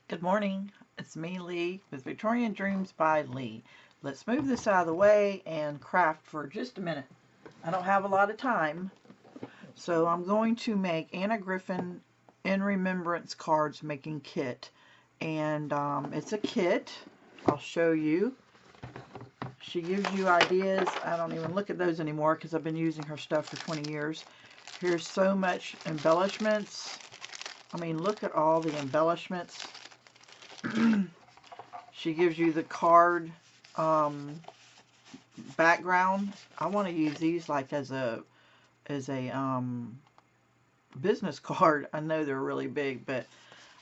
Good morning. It's me, Leigh, with Victorian Dreams by Leigh. Let's move this out of the way and craft for just a minute. I don't have a lot of time, so I'm going to make Anna Griffin in Remembrance cards making kit. And it's a kit. I'll show you. She gives you ideas. I don't even look at those anymore because I've been using her stuff for 20 years. Here's so much embellishments. I mean, look at all the embellishments. She gives you the card background. I want to use these like as a business card. I know they're really big, but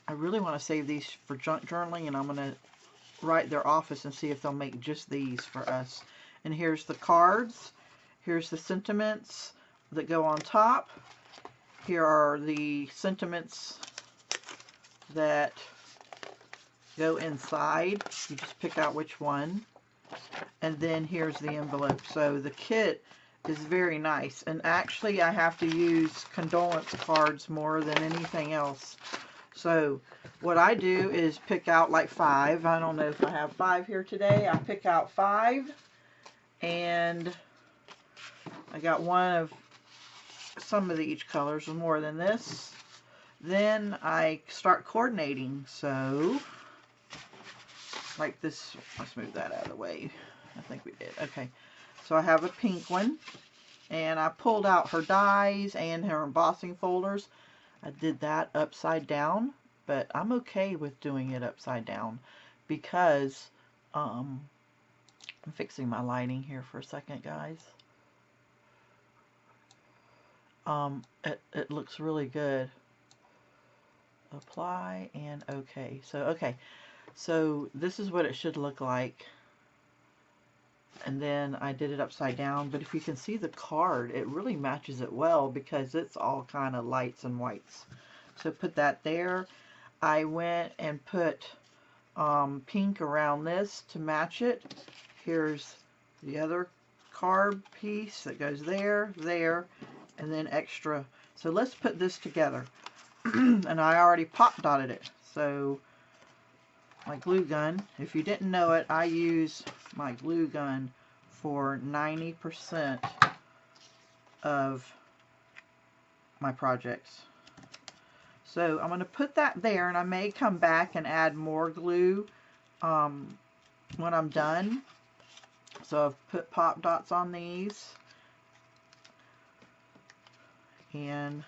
I really want to save these for junk journaling, and I'm going to write their office and see if they'll make just these for us. And here's the cards. Here's the sentiments that go on top. Here are the sentiments that go inside. You just pick out which one. And then here's the envelope. So the kit is very nice. And actually I have to use condolence cards more than anything else. So what I do is pick out like 5. I don't know if I have 5 here today. I pick out 5. And I got one of some of the each colors more than this. Then I start coordinating. So like this, let's move that out of the way. I think we did. Okay, so I have a pink one, and I pulled out her dies and her embossing folders. I did that upside down, but I'm okay with doing it upside down because I'm fixing my lighting here for a second, guys. It looks really good. Apply and okay. So this is what it should look like. And then I did it upside down, but if you can see the card, it really matches it well because it's all kind of lights and whites. So put that there. I went and put pink around this to match it. Here's the other card piece that goes there, there, and then extra. So let's put this together. And I already pop dotted it. So my glue gun, if you didn't know it, I use my glue gun for 90% of my projects. So I'm going to put that there, and I may come back and add more glue when I'm done. So I've put pop dots on these, and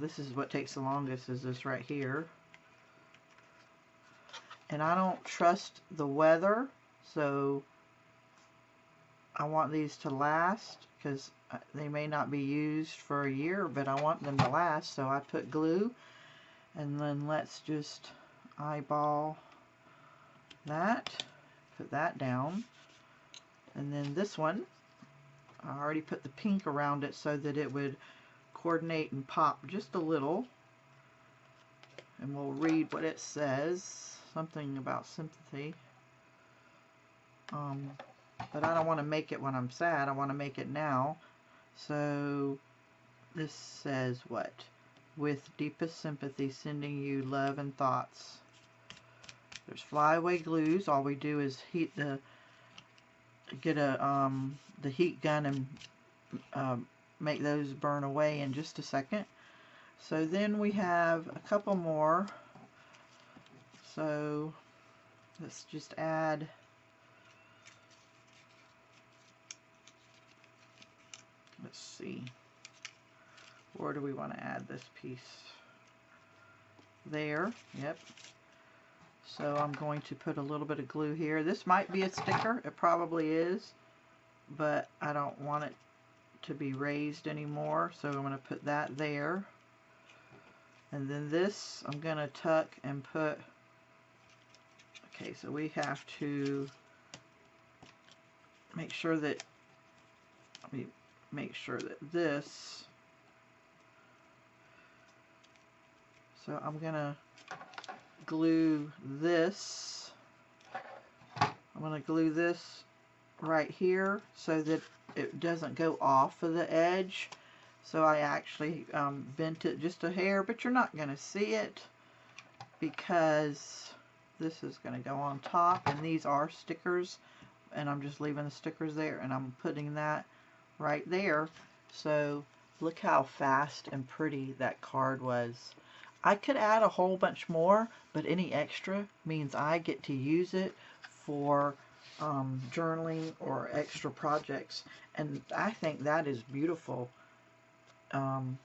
this is what takes the longest, is this right here. And I don't trust the weather, so I want these to last because they may not be used for a year, but I want them to last, so I put glue. And then let's just eyeball that, put that down. And then this one, I already put the pink around it so that it would coordinate and pop just a little. And we'll read what it says. Something about sympathy. But I don't want to make it when I'm sad. I want to make it now. So this says what? With deepest sympathy, sending you love and thoughts. There's flyaway glues. All we do is get the heat gun and make those burn away in just a second. So then we have a couple more. So let's just add let's see, where do we want to add this piece? There, yep. So I'm going to put a little bit of glue here. This might be a sticker, it probably is, but I don't want it to be raised anymore, so I'm going to put that there. And then this I'm going to tuck and put. Okay, so we have to make sure that, let me make sure that this, so I'm going to glue this, I'm going to glue this right here so that it doesn't go off of the edge. So I actually bent it just a hair, but you're not going to see it because this is going to go on top, and these are stickers, and I'm just leaving the stickers there, and I'm putting that right there. So look how fast and pretty that card was. I could add a whole bunch more, but any extra means I get to use it for journaling or extra projects, and I think that is beautiful. And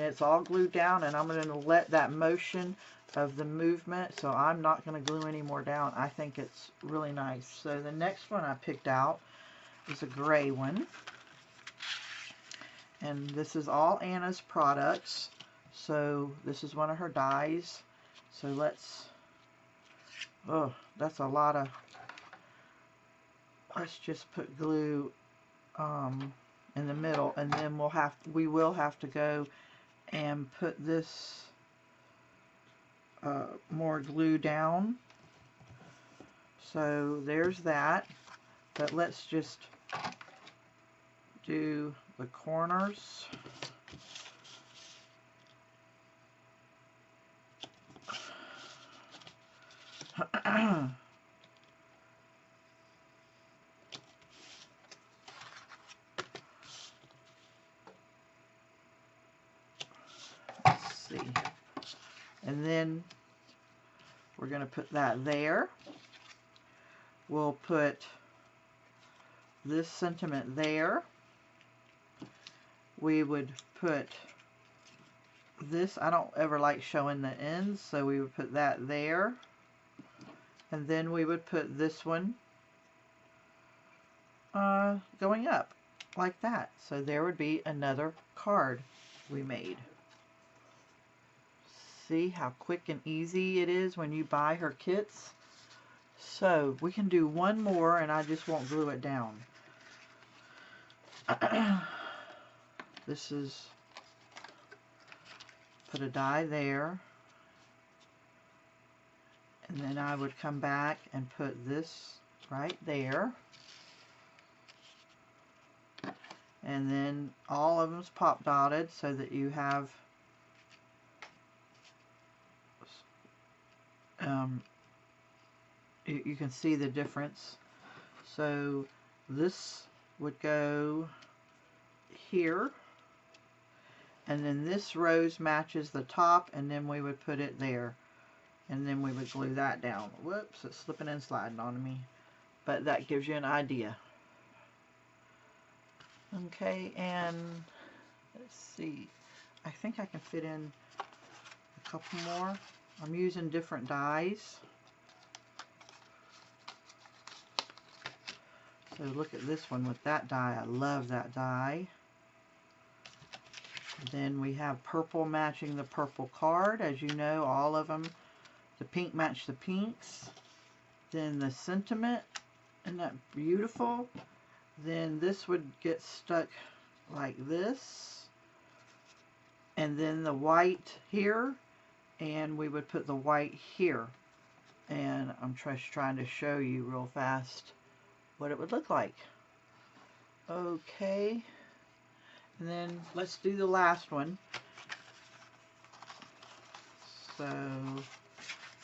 it's all glued down, and I'm going to let that motion of the movement, so I'm not going to glue any more down. I think it's really nice. So the next one I picked out is a gray one, and this is all Anna's products. So this is one of her dies. So let's, oh, that's a lot of, let's just put glue in the middle, and then we will have to go and put this more glue down. So there's that, but let's just do the corners. Let's see. And then we're going to put that there. We'll put this sentiment there. We would put this, I don't ever like showing the ends, so we would put that there. And then we would put this one going up like that. So there would be another card we made. See how quick and easy it is when you buy her kits? So we can do one more, and I just won't glue it down. This is, put a die there, and then I would come back and put this right there, and then all of them's pop dotted so that you have you can see the difference. So this would go here, and then this rose matches the top, and then we would put it there, and then we would glue that down. Whoops, it's slipping and sliding on me, but that gives you an idea. Okay, and let's see, I think I can fit in a couple more. I'm using different dies. So look at this one with that die. I love that die. Then we have purple matching the purple card. As you know, all of them, the pink match the pinks. Then the sentiment, isn't that beautiful? Then this would get stuck like this. And then the white here, and we would put the white here. And I'm just trying to show you real fast what it would look like. Okay, and then let's do the last one. So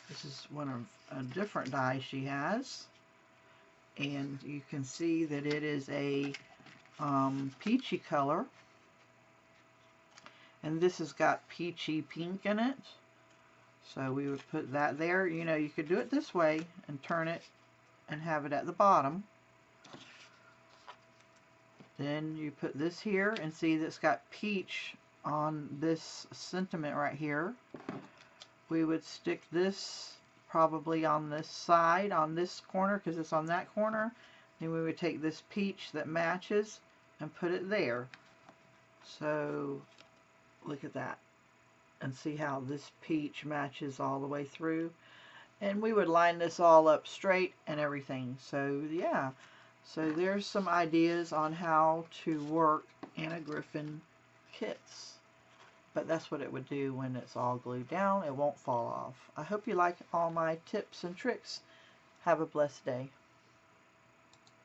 this is one of a different die she has, and you can see that it is a peachy color, and this has got peachy pink in it. So we would put that there. You know, you could do it this way and turn it and have it at the bottom. Then you put this here, and see that's got peach on this sentiment right here. We would stick this probably on this side, on this corner, because it's on that corner. Then we would take this peach that matches and put it there. So look at that, and see how this peach matches all the way through. And we would line this all up straight and everything. So yeah. So there's some ideas on how to work Anna Griffin kits. But that's what it would do when it's all glued down. It won't fall off. I hope you like all my tips and tricks. Have a blessed day.